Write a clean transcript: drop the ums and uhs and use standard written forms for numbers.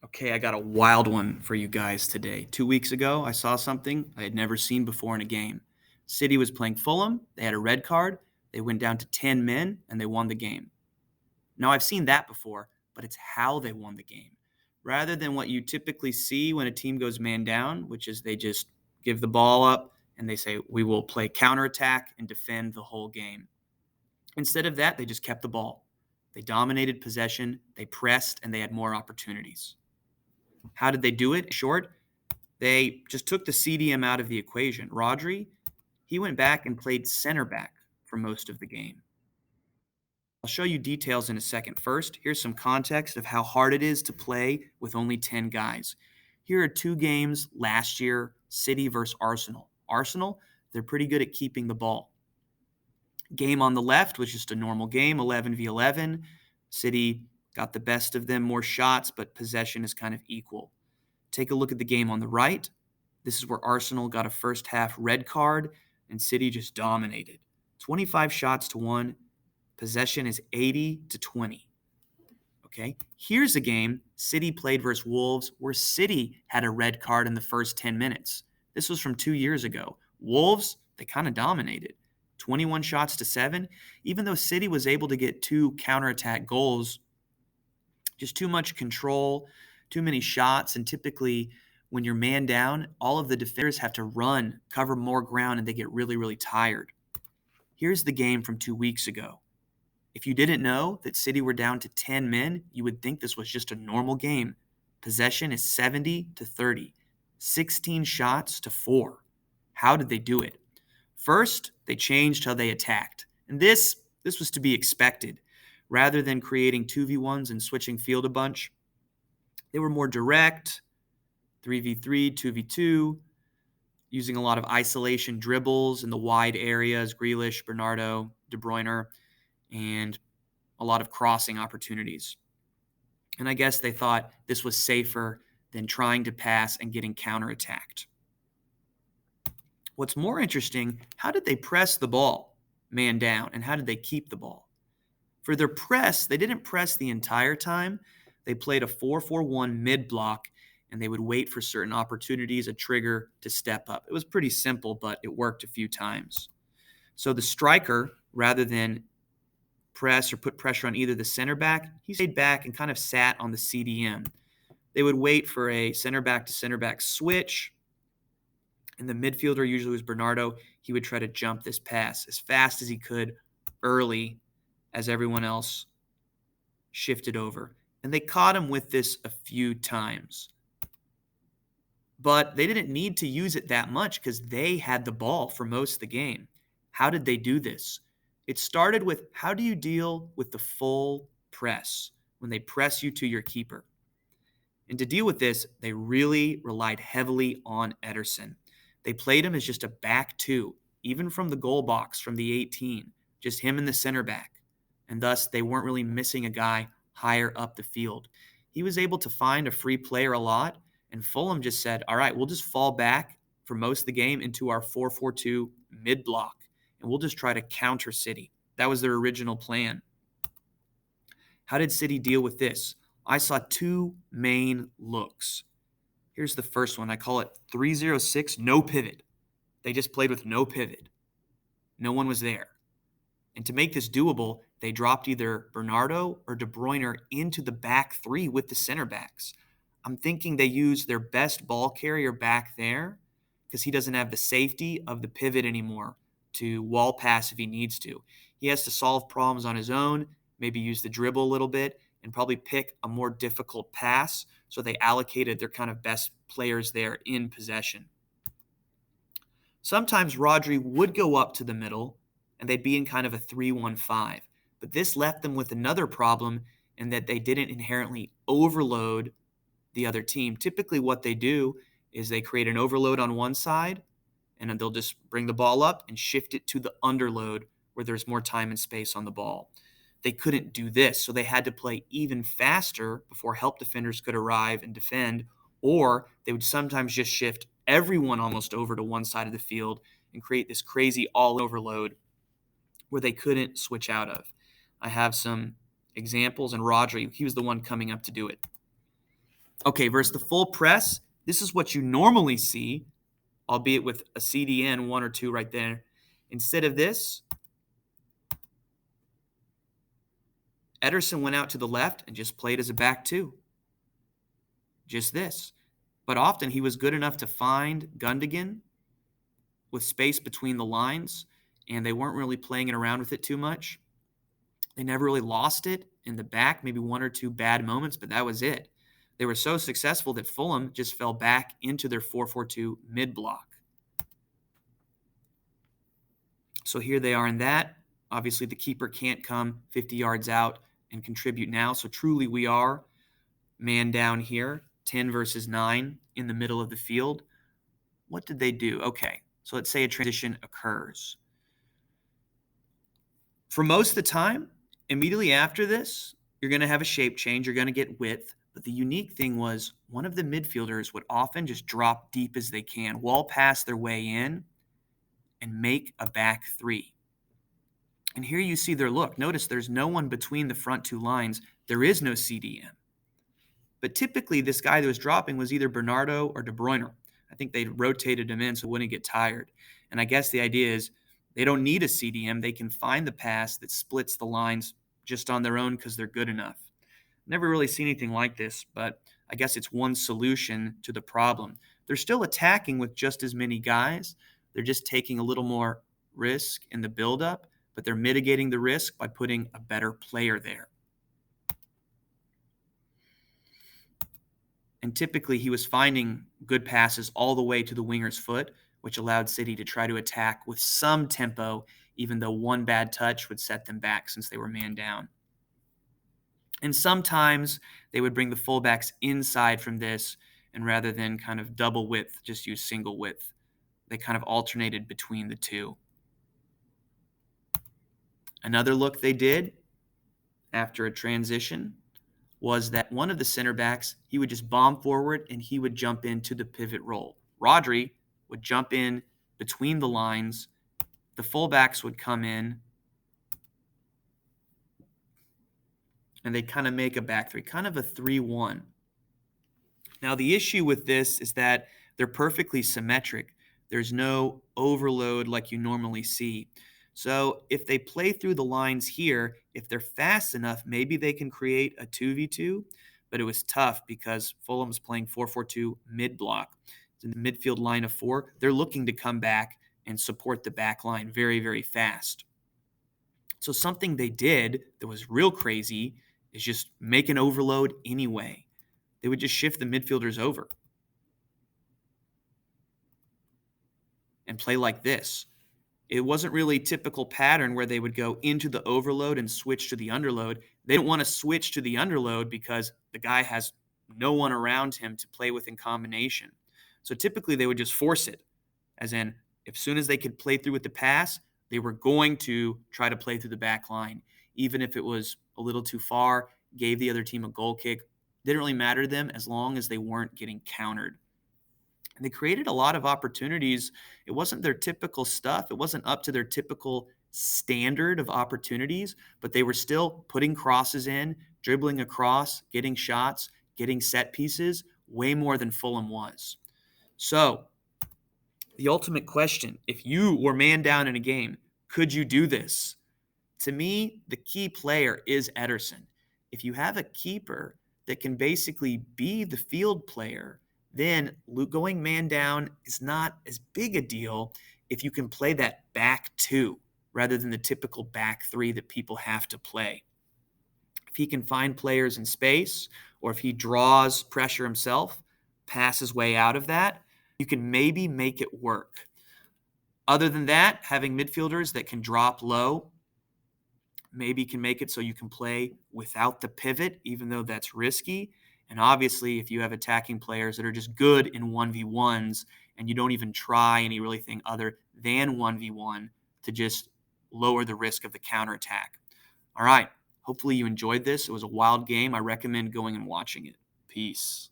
Okay, I got a wild one for you guys today. 2 weeks ago, I saw something I had never seen before in a game. City was playing Fulham. They had a red card. They went down to 10 men and they won the game. Now, I've seen that before, but it's how they won the game. Rather than what you typically see when a team goes man down, which is they just give the ball up and they say, we will play counterattack and defend the whole game. Instead of that, they just kept the ball. They dominated possession, they pressed, and they had more opportunities. How did they do it? In short, they just took the CDM out of the equation. Rodri, he went back and played center back for most of the game. I'll show you details in a second. First, here's some context of how hard it is to play with only 10 guys. Here are two games last year, City versus Arsenal. Arsenal, they're pretty good at keeping the ball. Game on the left was just a normal game, 11v11. City got the best of them, more shots, but possession is kind of equal. Take a look at the game on the right. This is where Arsenal got a first half red card and City just dominated. 25 shots to 1. Possession is 80-20. Okay. Here's a game City played versus Wolves where City had a red card in the first 10 minutes. This was from 2 years ago. Wolves, they kind of dominated. 21 shots to 7. Even though City was able to get 2 counterattack goals, just too much control, too many shots, and typically when you're man down, all of the defenders have to run, cover more ground, and they get really, really tired. Here's the game from 2 weeks ago. If you didn't know that City were down to 10 men, you would think this was just a normal game. Possession is 70-30, 16 shots to 4. How did they do it? First, they changed how they attacked. And this was to be expected. Rather than creating 2v1s and switching field a bunch, they were more direct, 3v3, 2v2, using a lot of isolation dribbles in the wide areas, Grealish, Bernardo, De Bruyne, and a lot of crossing opportunities. And I guess they thought this was safer than trying to pass and getting counterattacked. What's more interesting, how did they press the ball man down, and how did they keep the ball? For their press, they didn't press the entire time. They played a 4-4-1 mid-block, and they would wait for certain opportunities, a trigger to step up. It was pretty simple, but it worked a few times. So the striker, rather than press or put pressure on either the center back, he stayed back and kind of sat on the CDM. They would wait for a center back to center back switch, and the midfielder, usually was Bernardo, he would try to jump this pass as fast as he could early as everyone else shifted over. And they caught him with this a few times. But they didn't need to use it that much because they had the ball for most of the game. How did they do this? It started with, how do you deal with the full press when they press you to your keeper? And to deal with this, they really relied heavily on Ederson. They played him as just a back two, even from the goal box, from the 18, just him and the center back. And thus, they weren't really missing a guy higher up the field. He was able to find a free player a lot, and Fulham just said, all right, we'll just fall back for most of the game into our 4-4-2 mid-block, and we'll just try to counter City. That was their original plan. How did City deal with this? I saw 2 main looks. Here's the first one. I call it 3-0-6, no pivot. They just played with no pivot. No one was there. And to make this doable, they dropped either Bernardo or De Bruyne into the back 3 with the center backs. I'm thinking they used their best ball carrier back there because he doesn't have the safety of the pivot anymore to wall pass if he needs to. He has to solve problems on his own, maybe use the dribble a little bit, and probably pick a more difficult pass. So they allocated their kind of best players there in possession. Sometimes Rodri would go up to the middle, and they'd be in kind of a 3-1-5. But this left them with another problem in that they didn't inherently overload the other team. Typically what they do is they create an overload on one side, and then they'll just bring the ball up and shift it to the underload where there's more time and space on the ball. They couldn't do this, so they had to play even faster before help defenders could arrive and defend, or they would sometimes just shift everyone almost over to one side of the field and create this crazy all overload where they couldn't switch out of. I have some examples, and Rodri, he was the one coming up to do it. Okay, versus the full press, this is what you normally see, albeit with a CDN, 1 or 2 right there. Instead of this, Ederson went out to the left and just played as a back 2. Just this. But often he was good enough to find Gundogan with space between the lines, and they weren't really playing it around with it too much. They never really lost it in the back, maybe 1 or 2 bad moments, but that was it. They were so successful that Fulham just fell back into their 4-4-2 mid-block. So here they are in that. Obviously, the keeper can't come 50 yards out and contribute now. So truly we are man down here, 10 versus 9 in the middle of the field. What did they do? Okay, so let's say a transition occurs. For most of the time, immediately after this, you're going to have a shape change. You're going to get width. But the unique thing was one of the midfielders would often just drop deep as they can, wall pass their way in, and make a back 3. And here you see their look. Notice there's no one between the front 2 lines. There is no CDM. But typically, this guy that was dropping was either Bernardo or De Bruyne. I think they rotated him in so he wouldn't get tired. And I guess the idea is they don't need a CDM. They can find the pass that splits the lines just on their own because they're good enough. Never really seen anything like this, but I guess it's one solution to the problem. They're still attacking with just as many guys. They're just taking a little more risk in the buildup, but they're mitigating the risk by putting a better player there. And typically he was finding good passes all the way to the winger's foot, which allowed City to try to attack with some tempo, even though one bad touch would set them back since they were man down. And sometimes they would bring the fullbacks inside from this, and rather than kind of double width, just use single width. They kind of alternated between the two. Another look they did after a transition was that one of the center backs, he would just bomb forward and he would jump into the pivot role. Rodri would jump in between the lines. The fullbacks would come in and they'd kind of make a back 3, kind of a 3-1. Now, the issue with this is that they're perfectly symmetric. There's no overload like you normally see. So if they play through the lines here, if they're fast enough, maybe they can create a 2v2, but it was tough because Fulham's playing 4-4-2 mid-block. It's in the midfield line of 4. They're looking to come back and support the back line very, very fast. So something they did that was real crazy is just make an overload anyway. They would just shift the midfielders over and play like this. It wasn't really a typical pattern where they would go into the overload and switch to the underload. They don't want to switch to the underload because the guy has no one around him to play with in combination. So typically they would just force it, as in, as soon as they could play through with the pass, they were going to try to play through the back line, even if it was a little too far, gave the other team a goal kick. Didn't really matter to them as long as they weren't getting countered. And they created a lot of opportunities. It wasn't their typical stuff. It wasn't up to their typical standard of opportunities, but they were still putting crosses in, dribbling across, getting shots, getting set pieces, way more than Fulham was. So the ultimate question, if you were man down in a game, could you do this? To me, the key player is Ederson. If you have a keeper that can basically be the field player, then going man down is not as big a deal if you can play that back 2 rather than the typical back 3 that people have to play. If he can find players in space, or if he draws pressure himself, pass his way out of that, you can maybe make it work. Other than that, having midfielders that can drop low maybe can make it so you can play without the pivot, even though that's risky. And obviously, if you have attacking players that are just good in 1v1s and you don't even try any really thing other than 1v1 to just lower the risk of the counterattack. All right. Hopefully you enjoyed this. It was a wild game. I recommend going and watching it. Peace.